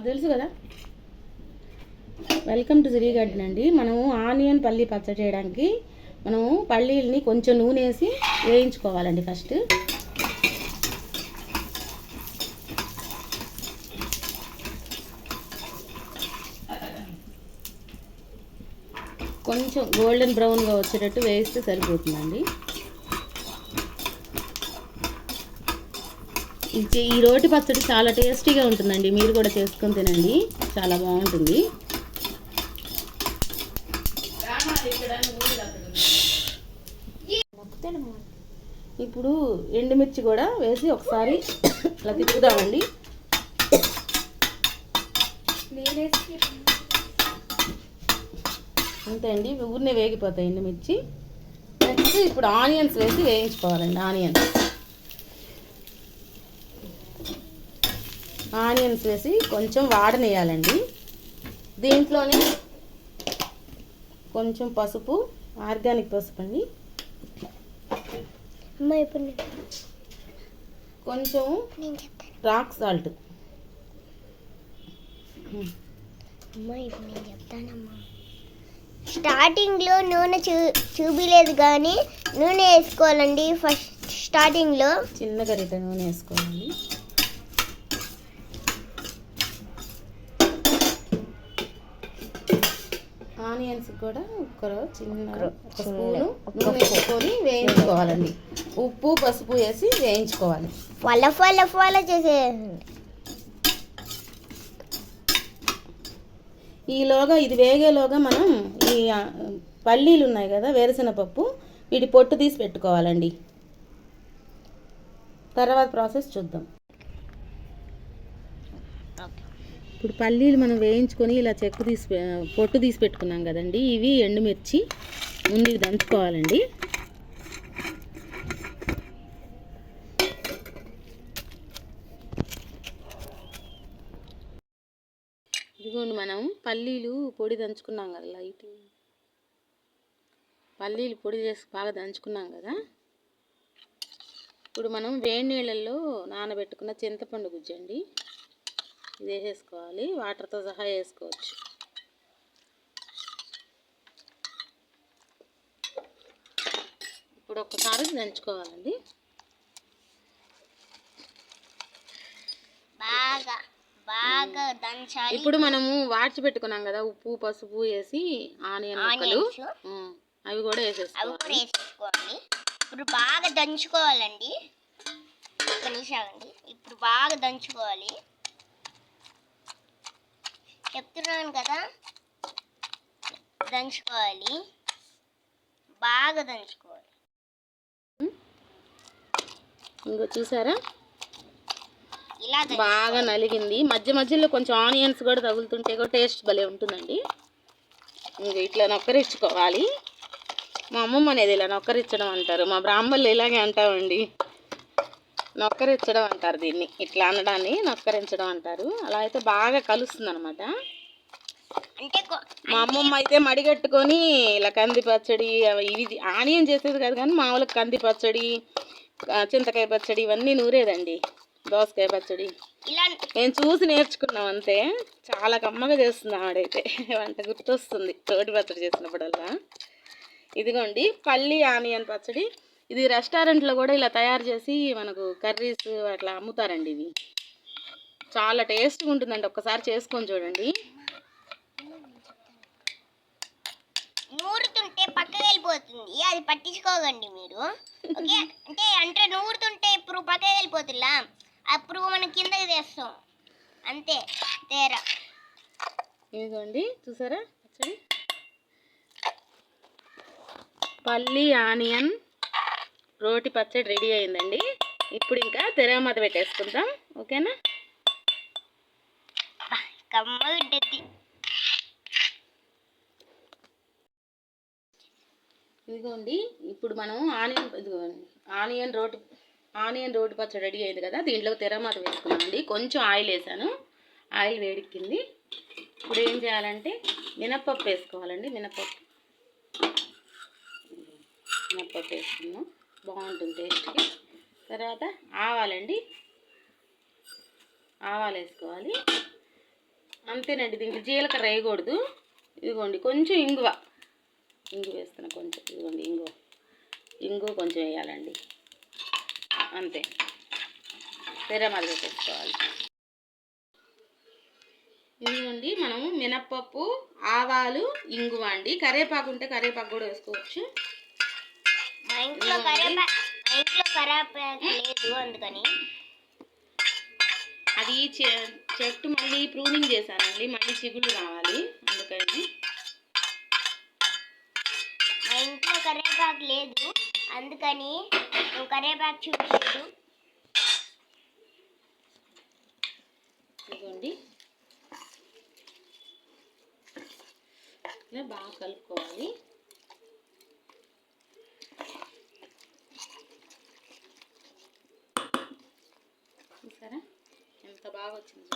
తెలుసు కదా. Welcome to Siri garden అండి. మనము ఆనియన్ పల్లి పచ్చడి చేయడానికి మనము పల్లీలని కొంచెం నూనె వేసి వేయించుకోవాలండి. ఫస్ట్ కొంచెం గోల్డెన్ బ్రౌన్గా వచ్చేటట్టు వేస్తే సరిపోతుందండి. ఈ రోటి పచ్చడి చాలా టేస్టీగా ఉంటుందండి. మీరు కూడా చేసుకొని తినండి, చాలా బాగుంటుంది. ఇప్పుడు ఎండుమిర్చి కూడా వేసి ఒకసారి అలా తిప్పుదామండి. అంతే అండి, ఊరినే వేగిపోతాయి ఎండుమిర్చి. నెక్స్ట్ ఇప్పుడు ఆనియన్స్ వేసి వేయించుకోవాలండి. ఆనియన్స్ వేసి కొంచెం వాడనేయాలండి. దీంట్లోనే కొంచెం పసుపు, ఆర్గానిక్ పసుపు అండి, కొంచెం రాక్ సాల్ట్. ఇప్పుడు నేను చెప్తానమ్మా. స్టార్టింగ్లో నూనె చూపిలేదు కానీ నూనె వేసుకోవాలండి. ఫస్ట్ స్టార్టింగ్లో చిన్న గరిట నూనె వేసుకోవాలండి. ఆనియన్స్ కూడా ఒక స్పూను నూనె వేసుకొని వేయించుకోవాలండి. ఉప్పు పసుపు వేసి వేయించుకోవాలి. ఫల చేసేయండి. ఈలోగా ఇది వేగేలోగా మనం ఈ పల్లీలు ఉన్నాయి కదా, వేరుశనగపప్పు, వీటి పొట్టు తీసి పెట్టుకోవాలండి. తర్వాత ప్రాసెస్ చూద్దాం. ఇప్పుడు పల్లీలు మనం వేయించుకొని ఇలా పొట్టు తీసి పెట్టుకున్నాం కదండి. ఇవి ఎండుమిర్చి ముందు ఇవి దంచుకోవాలండి. ఇదిగోండి, మనం పల్లీలు పొడి దంచుకున్నాం కదా, పల్లీలు పొడి చేసి బాగా దంచుకున్నాం కదా. ఇప్పుడు మనం వేడి నీళ్ళల్లో నానబెట్టుకున్న చింతపండు గుజ్జండి, ఇది వేసేసుకోవాలి. వాటర్తో సహా వేసుకోవచ్చు. ఇప్పుడు ఒకసారి దంచుకోవాలండి. బాగా దంచాలి. ఇప్పుడు మనము వాడ్చి పెట్టుకున్నాం కదా, ఉప్పు పసుపు వేసి ఆనియన్ ముక్కలు అవి కూడా వేసేసుకోవాలి. ఇప్పుడు బాగా దంచుకోవాలండి. ఒక నిమిషం. ఇప్పుడు బాగా దంచుకోవాలి. చెప్తున్నాను కదా, దంచుకోవాలి, బాగా దంచుకోవాలి. ఇంకో చూసారా, ఇలా బాగా నలిగింది. మధ్య మధ్యలో కొంచెం ఆనియన్స్ కూడా తగులుతుంటే కూడా టేస్ట్ భలే ఉంటుందండి. ఇంక ఇట్లా నొక్కరించుకోవాలి. మా అమ్మమ్మ అనేది ఇలా నొక్కరించడం అంటారు. మా బ్రాహ్మణులు ఇలాగే అంటామండి, నొక్కరించడం అంటారు దీన్ని. ఇట్లా అనడాన్ని నొక్కరించడం అంటారు. అలా అయితే బాగా కలుస్తుంది అనమాట. మా అమ్మమ్మ అయితే మడిగట్టుకొని ఇలా కంది పచ్చడి ఇవి ఆనియన్ చేసేది కాదు కానీ మామూలుగా కంది పచ్చడి, చింతకాయ పచ్చడి ఇవన్నీ నూరేదండి. దోసకాయ పచ్చడి నేను చూసి నేర్చుకున్నాం అంతే. చాలా కమ్మగా చేస్తుంది ఆవిడైతే. వంట గుర్తొస్తుంది రోటి పచ్చడి చేసినప్పుడల్లా. ఇదిగోండి పల్లి ఆనియన్ పచ్చడి. ఇది రెస్టారెంట్లో కూడా ఇలా తయారు చేసి మనకు కర్రీస్ అట్లా అమ్ముతారండి. ఇవి చాలా టేస్ట్గా ఉంటుందండి. ఒక్కసారి చేసుకొని చూడండి. నూరుతుంటే పక్కకి వెళ్ళిపోతుంది, అది పట్టించుకోకండి మీరు. ఓకే, అంటే నూరుతుంటే ఇప్పుడు పక్కకి వెళ్ళిపోతుందా, అప్పుడు మనం కిందకి తెస్తాం, అంతే తేరా. ఇదిగోండి చూసారా, పచ్చడి పల్లి ఆనియన్ రోటి పచ్చడి రెడీ అయిందండి. ఇప్పుడు ఇంకా తెరమత పెట్టేసుకుందాం. ఓకేనా, కమ్మగా ఉంటుంది. ఇదిగోండి, ఇప్పుడు మనం ఆనియన్ రోటి పచ్చడి రెడీ అయింది కదా. దీంట్లో తెరమత వేసుకున్నామండి. కొంచెం ఆయిల్ వేసాను, ఆయిల్ వేడెక్కింది. ఇప్పుడు ఏం చేయాలంటే మినప్పప్పు వేసుకోవాలండి. మినప్పప్పు వేసుకున్నాం, బాగుంటుంది టేస్ట్కి. తర్వాత ఆవాలండి, ఆవాలు వేసుకోవాలి. అంతేనండి, దీనికి జీలకర్ర వేయకూడదు. ఇదిగోండి కొంచెం ఇంగువ వేస్తున్నా, కొంచెం ఇదిగోండి ఇంగువ కొంచెం వేయాలండి, అంతే. తెర మాదిరి పెట్టుకోవాలి. ఇదిగోండి మనము మినప్పప్పు, ఆవాలు, ఇంగువ అండి. కరివేపాకు ఉంటే కరివేపాకు కూడా వేసుకోవచ్చు. మా ఇంట్లో కరివేపాకు లేదు, అందుకని అది చెట్టు మళ్ళీ ప్రూనింగ్ చేశానండి, మళ్ళీ చిగుళ్ళు కావాలి, అందుకని. మా ఇంట్లో కరివేపాకు లేదు, అందుకని నువ్వు కరివేపాకు చూపించు. ఇదిగోండి ఇలా బాగా కలుపుకోవాలి. చూసారా ఎంత బాగా వచ్చింది.